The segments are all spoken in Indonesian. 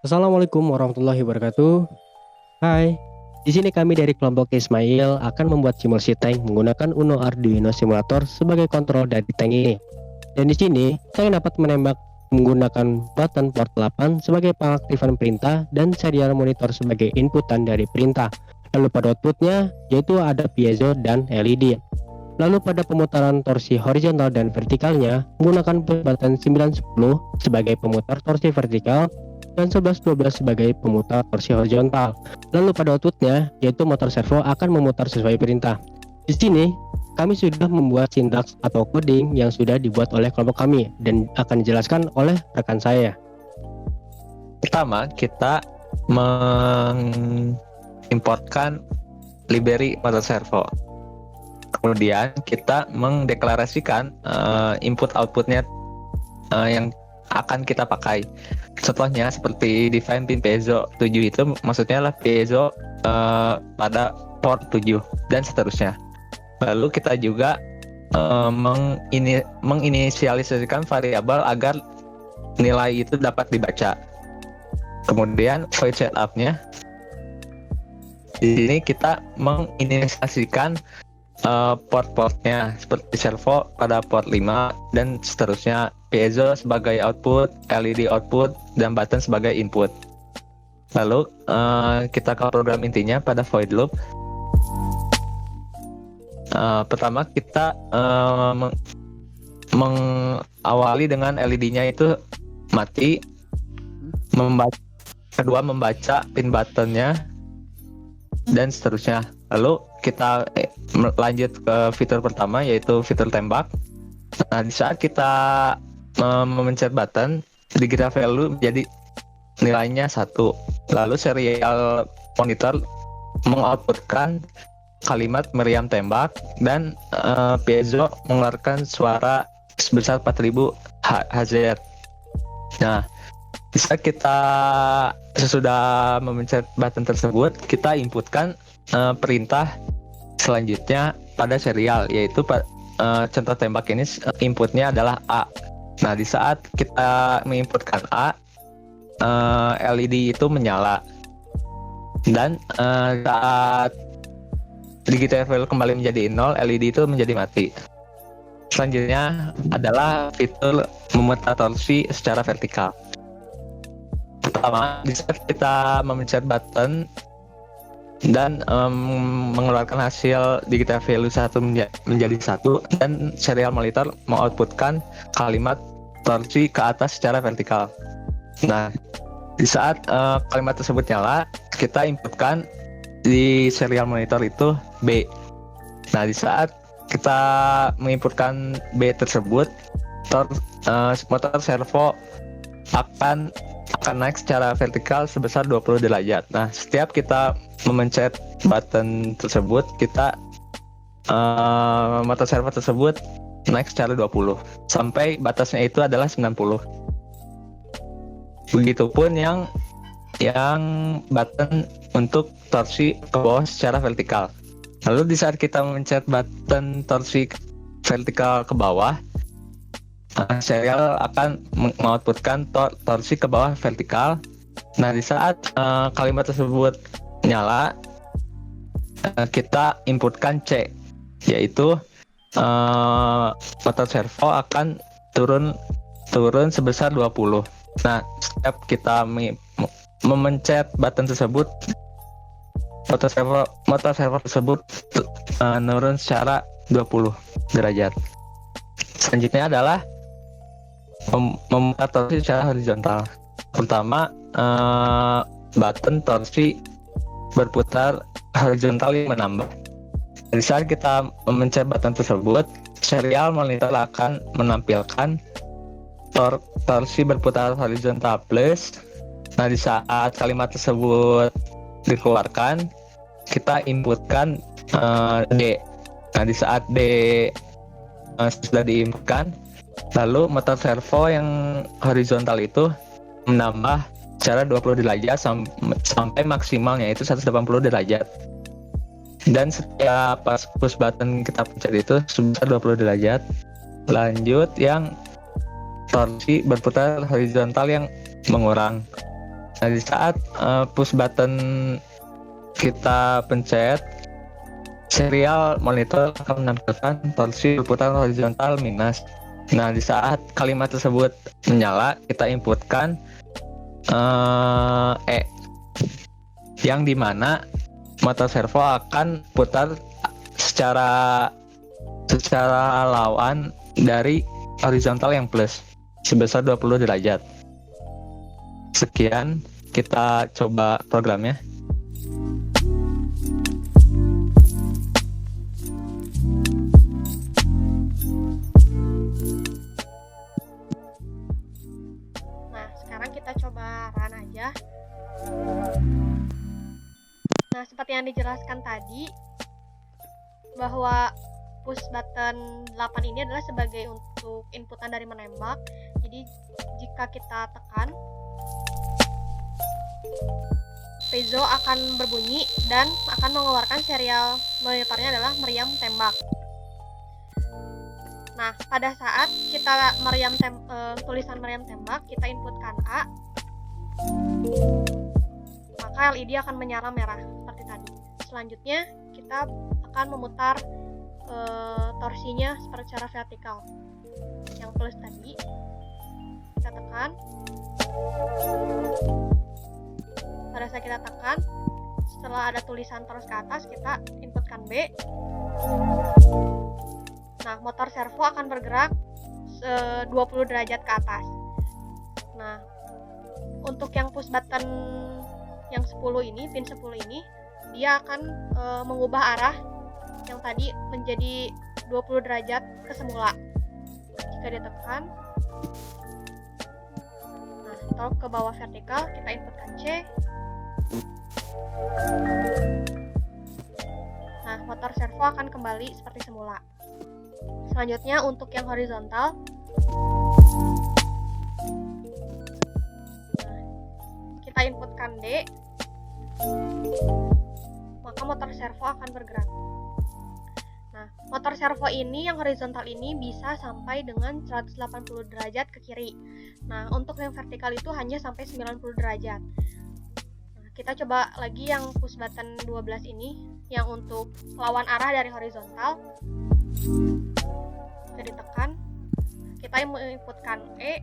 Assalamualaikum warahmatullahi wabarakatuh. Hai, di sini kami dari kelompok Ismail akan membuat simulasi tank menggunakan Uno Arduino Simulator sebagai kontrol dari tank ini. Dan di sini, saya dapat menembak menggunakan button port 8 sebagai pengaktifan perintah dan serial monitor sebagai inputan dari perintah. Lalu pada outputnya, yaitu ada piezo dan LED. Lalu pada pemutaran torsi horizontal dan vertikalnya, menggunakan button 910 sebagai pemutar torsi vertikal dan 1112 sebagai pemutar torsi horizontal. Lalu pada outputnya, yaitu motor servo akan memutar sesuai perintah. Di sini, kami sudah membuat sintaks atau coding yang sudah dibuat oleh kelompok kami dan akan dijelaskan oleh rekan saya. Pertama, kita mengimportkan library motor servo. Kemudian kita mendeklarasikan input-outputnya yang akan kita pakai. Contohnya seperti define pin piezo 7 itu maksudnya lah piezo pada port 7 dan seterusnya. Lalu kita juga menginisialisasikan variabel agar nilai itu dapat dibaca. Kemudian void setup-nya di sini kita menginisialisasikan port-portnya seperti servo pada port 5 dan seterusnya, piezo sebagai output, LED output, dan button sebagai input. Lalu kita ke program intinya pada void loop. Pertama kita mengawali dengan LED-nya itu mati, kedua membaca pin buttonnya, dan seterusnya. Lalu kita lanjut ke fitur pertama, yaitu fitur tembak. Nah, di saat kita memencet button, digital value menjadi nilainya 1. Lalu serial monitor mengoutputkan kalimat meriam tembak dan piezo mengeluarkan suara sebesar 4000 Hz. Nah, bisa kita sesudah memencet button tersebut, kita inputkan perintah selanjutnya pada serial, yaitu contoh tembak ini inputnya adalah A. Nah, di saat kita menginputkan A, LED itu menyala, dan saat digital value kembali menjadi 0, LED itu menjadi mati. Selanjutnya adalah fitur memutar torsi secara vertikal. Pertama, di saat kita memencet button dan mengeluarkan hasil digital value 1 menjadi 1, dan serial monitor mengoutputkan kalimat torsi ke atas secara vertikal. Nah, di saat kalimat tersebut nyala, kita inputkan di serial monitor itu B. Nah, di saat kita menginputkan B tersebut, motor servo akan naik secara vertikal sebesar 20 derajat. Nah, setiap kita memencet button tersebut, kita motor servo tersebut naik secara 20 sampai batasnya itu adalah 90. Begitupun yang button untuk torsi ke bawah secara vertikal. Lalu di saat kita memencet button torsi vertikal ke bawah, serial akan mengoutputkan torsi ke bawah vertikal. Nah, di saat kalimat tersebut nyala, kita inputkan C, yaitu motor servo akan turun sebesar 20. Nah, setiap kita memencet button tersebut, motor servo tersebut turun secara 20 derajat. Selanjutnya adalah memutar torsi secara horizontal. Pertama, button torsi berputar horizontal yang menambah. Di saat kita memencet button tersebut, serial monitor akan menampilkan torsi berputar horizontal plus. Nah, di saat kalimat tersebut dikeluarkan, kita inputkan D. Nah, di saat D sudah diinputkan, lalu motor servo yang horizontal itu menambah secara 20 derajat sampai maksimalnya itu 180 derajat. Dan setiap pas push button kita pencet itu sebesar 20 derajat. Lanjut yang torsi berputar horizontal yang mengurang. Nah, di saat push button kita pencet, serial monitor akan menampilkan torsi berputar horizontal minus. Nah, di saat kalimat tersebut menyala, kita inputkan yang dimana motor servo akan putar secara lawan dari horizontal yang plus sebesar 20 derajat. Sekian, kita coba programnya. Nah, sekarang kita coba run aja. Nah, seperti yang dijelaskan tadi, bahwa push button 8 ini adalah sebagai untuk inputan dari menembak. Jadi, jika kita tekan, piezo akan berbunyi dan akan mengeluarkan serial monitornya adalah meriam tembak. Nah, pada saat kita tulisan meriam tembak, kita inputkan A, maka LED akan menyala merah seperti tadi. Selanjutnya, kita akan memutar torsinya secara vertikal. Yang plus tadi, kita tekan. Pada saat kita tekan, setelah ada tulisan terus ke atas, kita inputkan B. Nah, motor servo akan bergerak 20 derajat ke atas. Nah, untuk yang push button yang 10 ini, pin 10 ini, dia akan mengubah arah yang tadi menjadi 20 derajat ke semula. Jika ditekan, nah, atau ke bawah vertikal, kita inputkan C. Nah, motor servo akan kembali seperti semula. Selanjutnya untuk yang horizontal, nah, kita inputkan D, maka motor servo akan bergerak. Nah, motor servo ini yang horizontal ini bisa sampai dengan 180 derajat ke kiri. Nah, untuk yang vertikal itu hanya sampai 90 derajat. Nah, kita coba lagi yang push button 12 ini, yang untuk lawan arah dari horizontal. Kita ditekan, kita menginputkan E.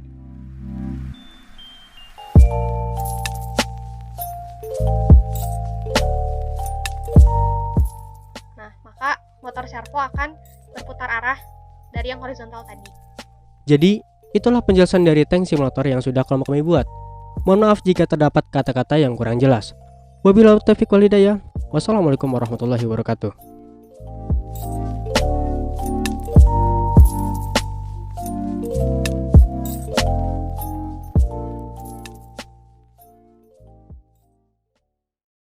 Nah, maka motor servo akan berputar arah dari yang horizontal tadi. Jadi, itulah penjelasan dari tank simulator yang sudah kelompok kami buat. Mohon maaf jika terdapat kata-kata yang kurang jelas. Wabillahi taufiq wal hidayah. Wassalamualaikum warahmatullahi wabarakatuh.